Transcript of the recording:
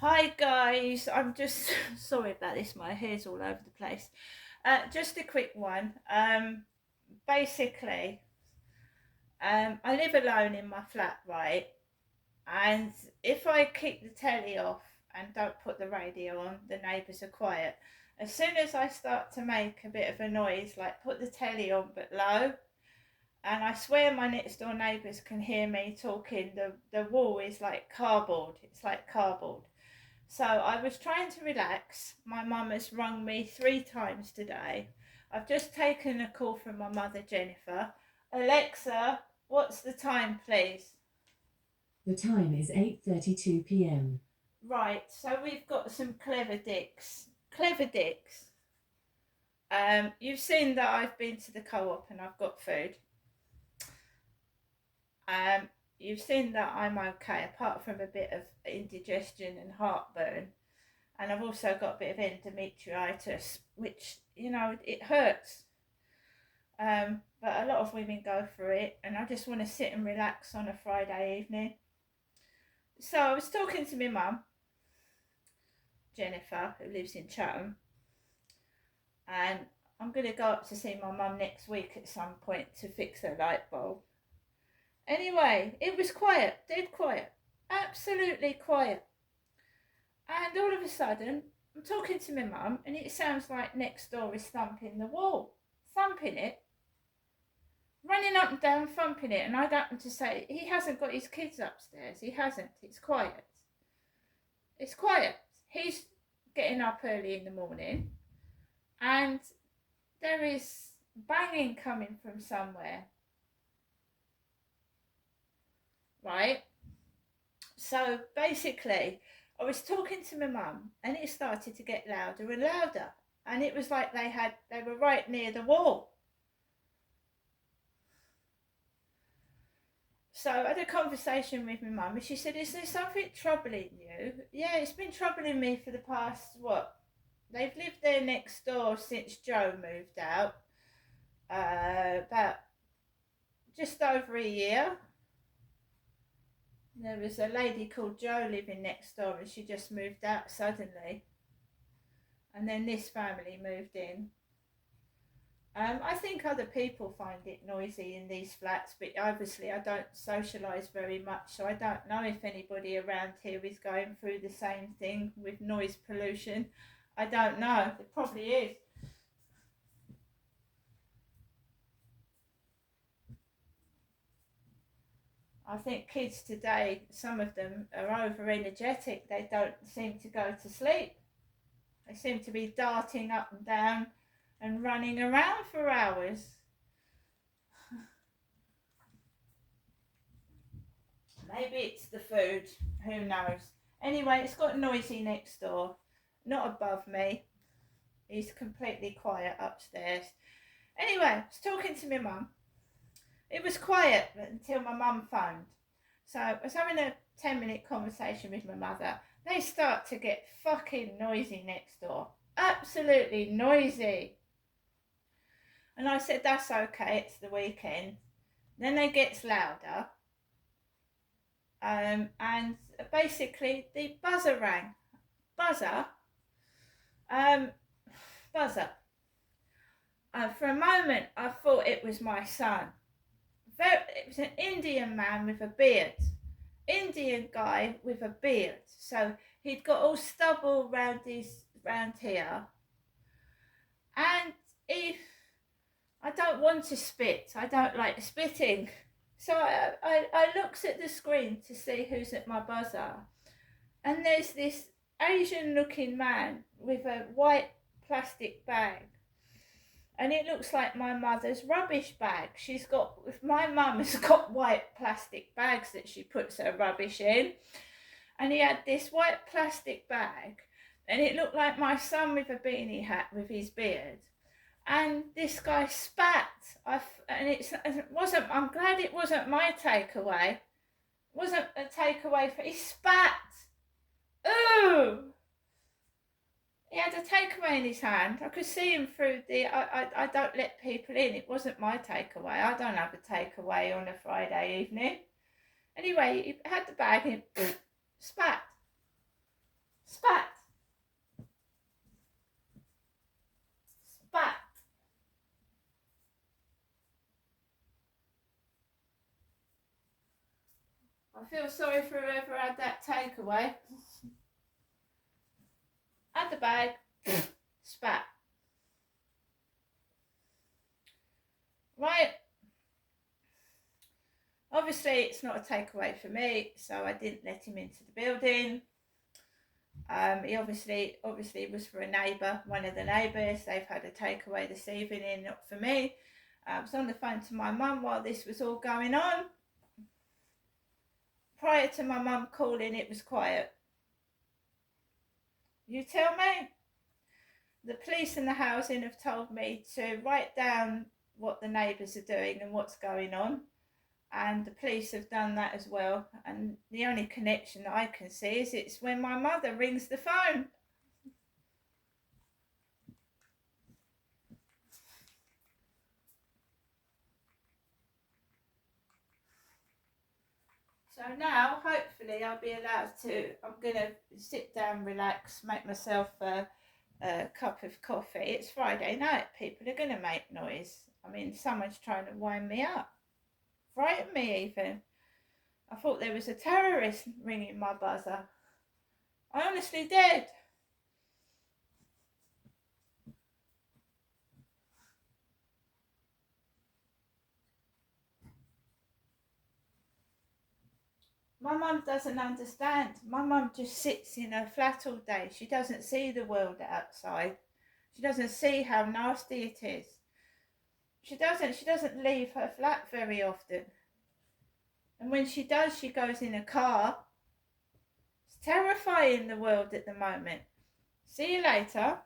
Hi guys, I'm just sorry about this. My hair's all over the place. Just a quick one. Basically, I live alone in my flat, right? And if I keep the telly off and don't put the radio on, the neighbours are quiet. As soon as I start to make a bit of a noise, like put the telly on but low, and I swear my next door neighbours can hear me talking. The wall is like cardboard. It's like cardboard. So I was trying to relax. My mum has rung me 3 times today. I've just taken a call from my mother, Jennifer. Alexa, what's the time, please? The time is 8:32 p.m. Right, so we've got some clever dicks. Clever dicks. You've seen that I've been to the co-op and I've got food. Um, you've seen that I'm okay, apart from a bit of indigestion and heartburn. And I've also got a bit of endometritis, which it hurts. But a lot of women go through it, and I just want to sit and relax on a Friday evening. So I was talking to my mum, Jennifer, who lives in Chatham, and I'm going to go up to see my mum next week at some point to fix her light bulb. Anyway, it was quiet, dead quiet, absolutely quiet. And all of a sudden, I'm talking to my mum, and it sounds like next door is thumping the wall, thumping it, running up and down, thumping it. And I'd happen to say, he hasn't got his kids upstairs. He hasn't. It's quiet. It's quiet. He's getting up early in the morning, and there is banging coming from somewhere, right? So basically, I was talking to my mum, and it started to get louder and louder, and it was like they were right near the wall. So I had a conversation with my mum, and she said, "Is there something troubling you?" Yeah, it's been troubling me for the past what? They've lived there next door since Joe moved out. About just over a year. There was a lady called Jo living next door, and she just moved out suddenly. And then this family moved in. I think other people find it noisy in these flats, but obviously I don't socialise very much, so I don't know if anybody around here is going through the same thing with noise pollution. I don't know. It probably is. I think kids today, some of them are over energetic. They don't seem to go to sleep. They seem to be darting up and down and running around for hours. Maybe it's the food. Who knows? Anyway, it's got noisy next door. Not above me. He's completely quiet upstairs. Anyway, I was talking to my mum. It was quiet until my mum phoned. So I was having a 10-minute conversation with my mother. They start to get fucking noisy next door. Absolutely noisy. And I said, that's okay, it's the weekend. Then they gets louder. And basically the buzzer rang. Buzzer? Um, buzzer. For a moment I thought it was my son. It was an Indian man with a beard. Indian guy with a beard. So he'd got all stubble round here. And he I don't want to spit. I don't like spitting. So I looks at the screen to see who's at my buzzer. And there's this Asian looking man with a white plastic bag. And it looks like my mother's rubbish bag. My mum has got white plastic bags that she puts her rubbish in. And he had this white plastic bag. And it looked like my son with a beanie hat with his beard. And this guy spat. It wasn't. I'm glad it wasn't my takeaway. It wasn't a takeaway for. He spat. Ooh! He had a takeaway in his hand. I could see him through the. I don't let people in. It wasn't my takeaway. I don't have a takeaway on a Friday evening. Anyway, he had the bag and spat. feel sorry for whoever had that takeaway. Had the bag, spat. Right. Obviously, it's not a takeaway for me, so I didn't let him into the building. He obviously was for a neighbour, one of the neighbours. They've had a takeaway this evening, not for me. I was on the phone to my mum while this was all going on. Prior to my mum calling, it was quiet. You tell me? The police and the housing have told me to write down what the neighbours are doing and what's going on. And the police have done that as well. And the only connection that I can see is it's when my mother rings the phone. So now, hopefully, I'll be allowed to, I'm going to sit down, relax, make myself a cup of coffee. It's Friday night. People are going to make noise. I mean, someone's trying to wind me up. Frighten me even. I thought there was a terrorist ringing my buzzer. I honestly did. My mum doesn't understand. My mum just sits in her flat all day. She doesn't see the world outside. She doesn't see how nasty it is. She doesn't leave her flat very often. And when she does, she goes in a car. It's terrifying, the world at the moment. See you later.